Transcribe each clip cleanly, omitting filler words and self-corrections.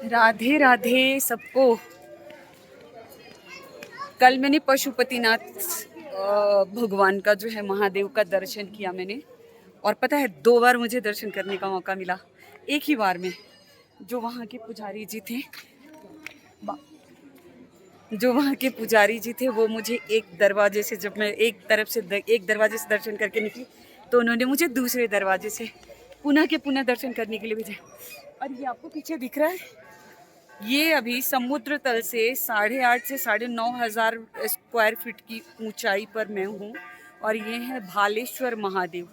राधे राधे सबको। कल मैंने पशुपतिनाथ भगवान का जो है महादेव का दर्शन किया मैंने। और पता है 2 बार मुझे दर्शन करने का मौका मिला एक ही बार में। जो वहाँ के पुजारी जी थे वो मुझे एक दरवाजे से, जब मैं एक दरवाजे से दर्शन करके निकली तो उन्होंने मुझे दूसरे दरवाजे से पुनः के पुनः दर्शन करने के लिए भेजा। और ये आपको पीछे दिख रहा है, ये अभी समुद्र तल से 8,500 से 9,500 स्क्वायर फीट की ऊंचाई पर मैं हूँ। और ये है भालेश्वर महादेव,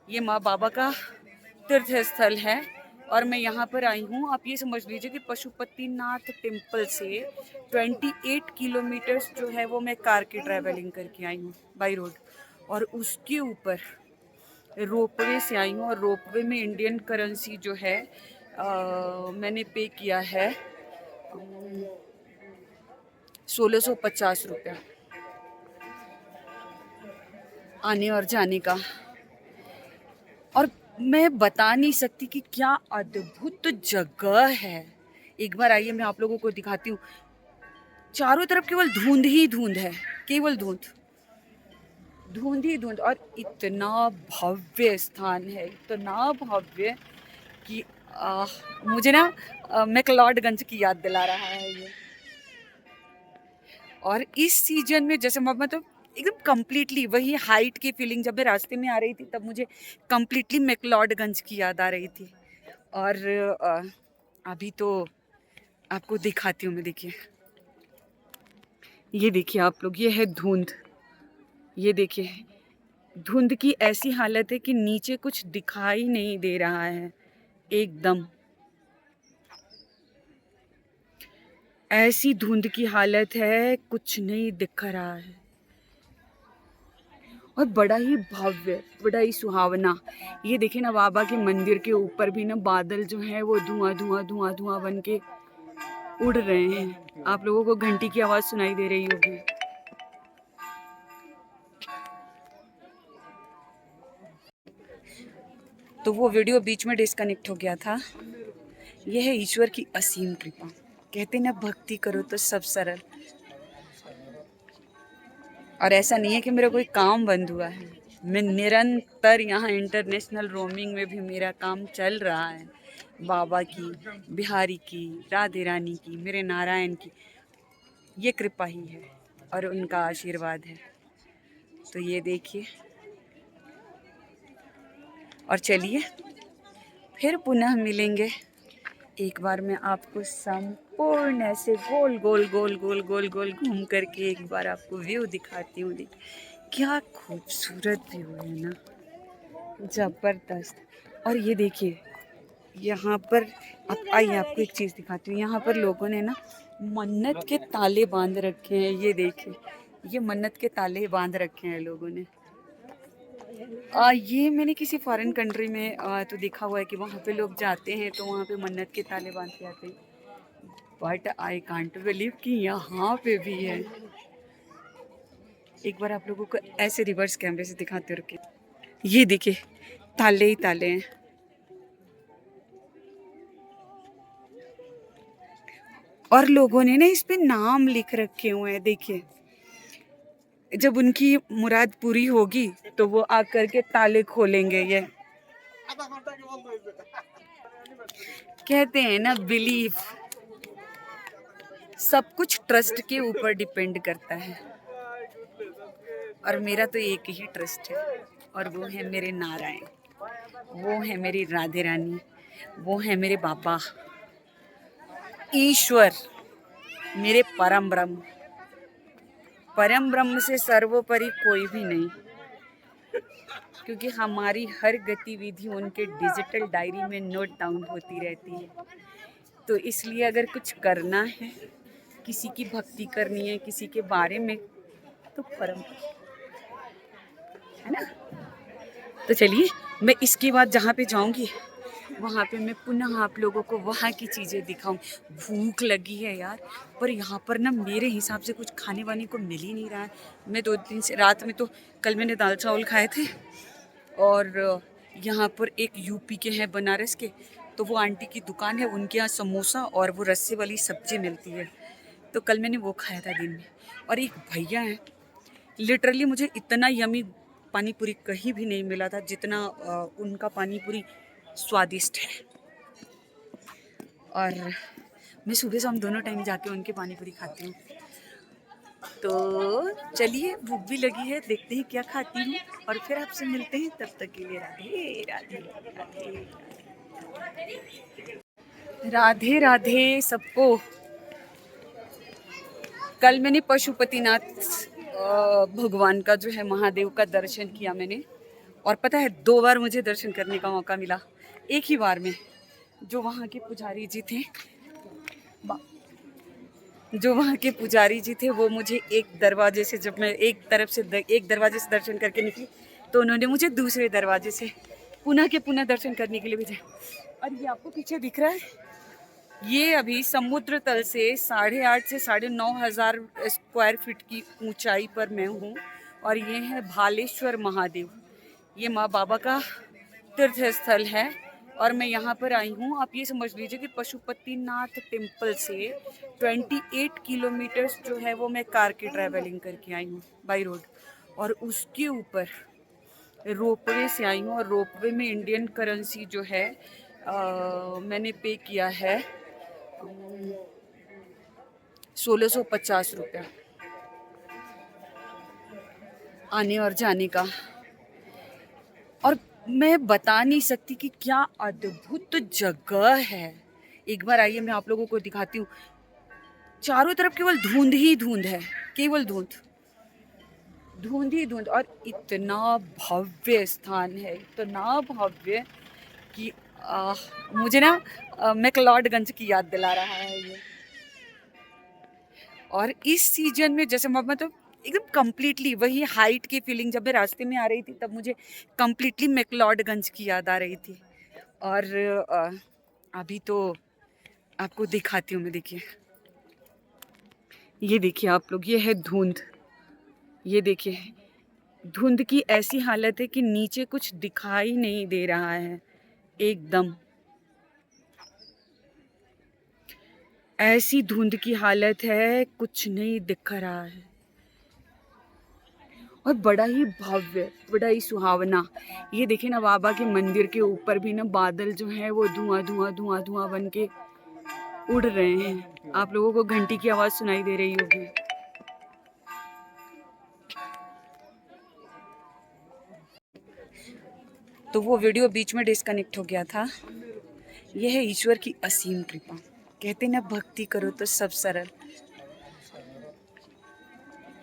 ये माँ बाबा का तीर्थ स्थल है। और मैं यहाँ पर आई हूँ, आप ये समझ लीजिए कि पशुपतिनाथ टेम्पल से 28 किलोमीटर्स जो है वो मैं कार की ट्रैवलिंग करके आई हूँ बाई रोड। और उसके ऊपर रोपवे से आई हूँ, और रोपवे में इंडियन करेंसी जो है मैंने पे किया है 1,650 रुपया आने और जाने का। और मैं बता नहीं सकती कि क्या अद्भुत जगह है। एक बार आइए, मैं आप लोगों को दिखाती हूँ। चारों तरफ केवल धुंध ही धुंध है, केवल धुंध ही धुंध। और इतना भव्य स्थान है, इतना भव्य कि मुझे ना मैक्लोडगंज की याद दिला रहा है ये। और इस सीजन में जैसे मैं तो एकदम कम्प्लीटली वही हाइट की फीलिंग, जब मैं रास्ते में आ रही थी तब मुझे कम्प्लीटली मैक्लोडगंज की याद आ रही थी। और अभी तो आपको दिखाती हूँ मैं। देखिए, ये देखिए आप लोग, ये है धुंध। ये देखिए, धुंध की ऐसी हालत है कि नीचे कुछ दिखाई नहीं दे रहा है, एकदम ऐसी धुंध की हालत है, कुछ नहीं दिख रहा है। और बड़ा ही भव्य, बड़ा ही सुहावना। ये देखिए ना, बाबा के मंदिर के ऊपर भी ना बादल जो है वो धुआं धुआं धुआं धुआं बन के उड़ रहे हैं। आप लोगों को घंटी की आवाज सुनाई दे रही होगी। तो वो वीडियो बीच में डिस्कनेक्ट हो गया था। यह है ईश्वर की असीम कृपा। कहते ना, भक्ति करो तो सब सरल। और ऐसा नहीं है कि मेरा कोई काम बंद हुआ है, मैं निरंतर यहाँ इंटरनेशनल रोमिंग में भी मेरा काम चल रहा है। बाबा की, बिहारी की, राधे रानी की, मेरे नारायण की ये कृपा ही है और उनका आशीर्वाद है। तो ये देखिए, और चलिए फिर पुनः मिलेंगे। एक बार मैं आपको संपूर्ण ऐसे गोल गोल गोल गोल गोल गोल घूम करके एक बार आपको व्यू दिखाती हूँ। क्या खूबसूरत व्यू है ना, जबरदस्त। और ये देखिए, यहाँ पर आप आइए, आपको एक चीज़ दिखाती हूँ। यहाँ पर लोगों ने ना मन्नत के ताले बांध रखे हैं। ये देखिए, ये मन्नत के ताले बांध रखे हैं लोगों ने। ये मैंने किसी फॉरेन कंट्री में तो देखा हुआ है कि वहाँ पे लोग जाते हैं तो वहाँ पे मन्नत के ताले बांध के आते हैं। बट आई कांट बिलीव कि यहाँ पे भी है। एक बार आप लोगों को ऐसे रिवर्स कैमरे से दिखाते रुके। ये देखिए, ताले ही ताले हैं। और लोगों ने ना इस पे नाम लिख रखे हुए हैं। देखिए, जब उनकी मुराद पूरी होगी तो वो आकर के ताले खोलेंगे। ये कहते हैं ना, बिलीव, सब कुछ ट्रस्ट के ऊपर डिपेंड करता है। और मेरा तो एक ही ट्रस्ट है, और वो है मेरे नारायण, वो है मेरी राधे रानी, वो है मेरे बाबा ईश्वर, मेरे परम ब्रह्म। परम ब्रह्म से सर्वोपरि कोई भी नहीं, क्योंकि हमारी हर गतिविधि उनके डिजिटल डायरी में नोट डाउन होती रहती है। तो इसलिए अगर कुछ करना है, किसी की भक्ति करनी है, किसी के बारे में, तो परम है ना। तो चलिए, मैं इसके बाद जहाँ पे जाऊँगी वहाँ पे मैं पुनः आप लोगों को वहाँ की चीज़ें दिखाऊं। भूख लगी है यार, पर यहाँ पर ना मेरे हिसाब से कुछ खाने वाने को मिल ही नहीं रहा है। मैं 2 दिन से, रात में तो कल मैंने दाल चावल खाए थे। और यहाँ पर एक यूपी के हैं, बनारस के, तो वो आंटी की दुकान है, उनके यहाँ समोसा और वो रस्से वाली सब्जी मिलती है। तो कल मैंने वो खाया था दिन में। और एक भैया हैं, लिटरली मुझे इतना यमी पानी पूरी कहीं भी नहीं मिला था जितना उनका पानी पूरी स्वादिष्ट है। और मैं सुबह शाम दोनों टाइम जाके उनके पानी पूरी खाती हूँ। तो चलिए, भूख भी लगी है, देखते हैं क्या खाती हूँ और फिर आपसे मिलते हैं। तब तक के लिए राधे राधे राधे राधे राधे सबको। कल मैंने पशुपतिनाथ भगवान का जो है महादेव का दर्शन किया मैंने। और पता है 2 बार मुझे दर्शन करने का मौका मिला एक ही बार में। जो वहाँ के पुजारी जी थे वो मुझे एक दरवाजे से, जब मैं एक दरवाजे से दर्शन करके निकली तो उन्होंने मुझे दूसरे दरवाजे से पुनः के पुनः दर्शन करने के लिए भेजा। और ये आपको पीछे दिख रहा है, ये अभी समुद्र तल से 8,500 से 9,500 स्क्वायर फीट की ऊंचाई पर मैं हूँ। और ये है भालेश्वर महादेव, ये माँ बाबा का तीर्थ स्थल है। और मैं यहाँ पर आई हूँ, आप ये समझ लीजिए कि पशुपतिनाथ टेम्पल से 28 किलोमीटर्स जो है वो मैं कार की ट्रैवलिंग करके आई हूँ बाई रोड। और उसके ऊपर रोपवे से आई हूँ। और रोपवे में इंडियन करेंसी जो है मैंने पे किया है 1650 रुपया आने और जाने का। और मैं बता नहीं सकती कि क्या अद्भुत जगह है। एक बार आइए, मैं आप लोगों को दिखाती हूँ। चारों तरफ केवल धुंध ही धुंध है, केवल धुंध ही धुंध। और इतना भव्य स्थान है, इतना भव्य कि मुझे ना मैक्लोडगंज की याद दिला रहा है ये। और इस सीजन में जैसे मतलब एकदम कम्प्लीटली वही हाइट की फीलिंग, जब मैं रास्ते में आ रही थी तब मुझे कम्प्लीटली मैक्लोडगंज की याद आ रही थी। और अभी तो आपको दिखाती हूँ मैं। देखिए, ये देखिए आप लोग, ये है धुंध। ये देखिए, धुंध की ऐसी हालत है कि नीचे कुछ दिखाई नहीं दे रहा है, एकदम ऐसी धुंध की हालत है, कुछ नहीं दिख रहा है। और बड़ा ही भव्य, बड़ा ही सुहावना। ये देखिए ना, बाबा के मंदिर के ऊपर भी ना बादल जो है वो धुआं धुआं धुआं धुआं बन के उड़ रहे हैं। आप लोगों को घंटी की आवाज सुनाई दे रही होगी। तो वो वीडियो बीच में डिस्कनेक्ट हो गया था। यह है ईश्वर की असीम कृपा। कहते ना, भक्ति करो तो सब सरल।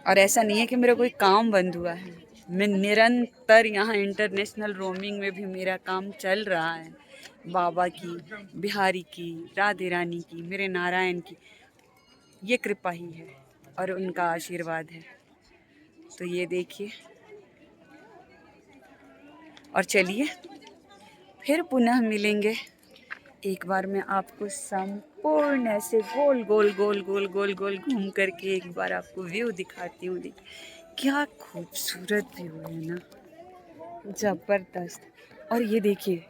और ऐसा नहीं है कि मेरा कोई काम बंद हुआ है, मैं निरंतर यहाँ इंटरनेशनल रोमिंग में भी मेरा काम चल रहा है। बाबा की, बिहारी की, राधे रानी की, मेरे नारायण की ये कृपा ही है और उनका आशीर्वाद है। तो ये देखिए, और चलिए फिर पुनः मिलेंगे। एक बार मैं आपको संपूर्ण ऐसे गोल गोल गोल गोल गोल गोल घूम करके एक बार आपको व्यू दिखाती हूँ। क्या खूबसूरत व्यू है ना, जबरदस्त। और ये देखिए,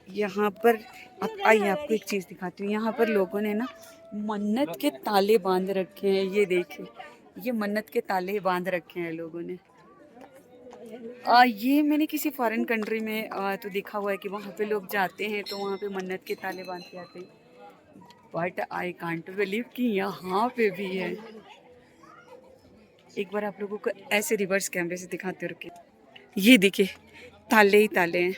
यहाँ पर आप आइए, आपको एक चीज़ दिखाती हूँ। यहाँ पर लोगों ने ना मन्नत के ताले बांध रखे हैं। ये देखिए, ये मन्नत के ताले बांध रखे हैं लोगों ने। ये मैंने किसी फॉरेन कंट्री में तो देखा हुआ है कि वहाँ पे लोग जाते हैं तो वहाँ पे मन्नत के ताले बांध के आते हैं। बट आई कांट बिलीव कि यहाँ पे भी है। एक बार आप लोगों को ऐसे रिवर्स कैमरे से दिखाते रुके। ये देखिए, ताले ही ताले हैं।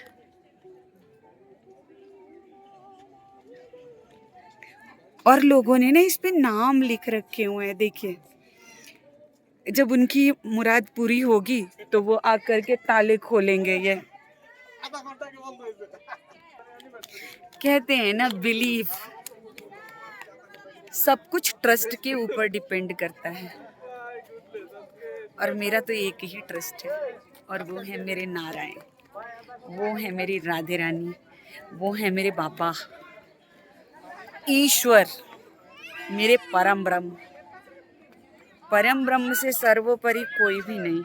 और लोगों ने ना इस पे नाम लिख रखे हुए हैं। देखिए, जब उनकी मुराद पूरी होगी तो वो आकर के ताले खोलेंगे। ये कहते हैं ना, बिलीफ, सब कुछ ट्रस्ट के ऊपर डिपेंड करता है। और मेरा तो एक ही ट्रस्ट है, और वो है मेरे नारायण, वो है मेरी राधे रानी, वो है मेरे बाबा ईश्वर, मेरे परम ब्रह्म। परम ब्रह्म से सर्वोपरि कोई भी नहीं।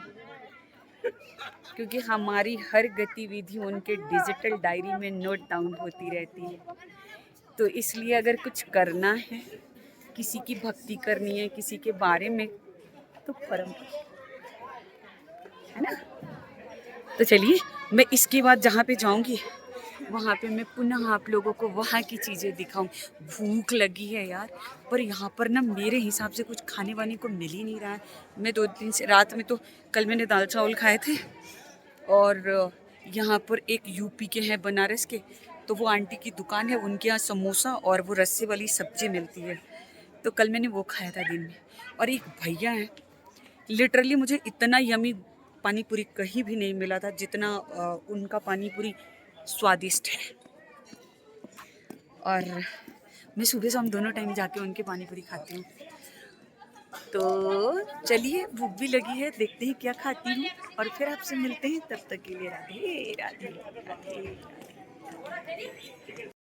क्योंकि हमारी हर गतिविधि उनके डिजिटल डायरी में नोट डाउन होती रहती है। तो इसलिए अगर कुछ करना है, किसी की भक्ति करनी है, किसी के बारे में, तो परम है ना। तो चलिए, मैं इसके बाद जहाँ पे जाऊँगी वहाँ पे मैं पुनः आप लोगों को वहाँ की चीज़ें दिखाऊँ। भूख लगी है यार, पर यहाँ पर ना मेरे हिसाब से कुछ खाने वाने को मिल ही नहीं रहा है। मैं 2 दिन से, रात में तो कल मैंने दाल चावल खाए थे, और यहाँ पर एक यूपी के हैं बनारस के, तो वो आंटी की दुकान है, उनके यहाँ समोसा और वो रस्से वाली सब्जी मिलती है, तो कल मैंने वो खाया था दिन में। और एक भैया हैं, लिटरली मुझे इतना यमी पानी पूरी कहीं भी नहीं मिला था जितना उनका पानी पूरी स्वादिष्ट है। और मैं सुबह शाम दोनों टाइम जाके उनके पानी पूरी खाती हूँ। तो चलिए, भूख भी लगी है, देखते हैं क्या खाती हूँ और फिर आपसे मिलते हैं। तब तक के लिए राधे राधे राधे।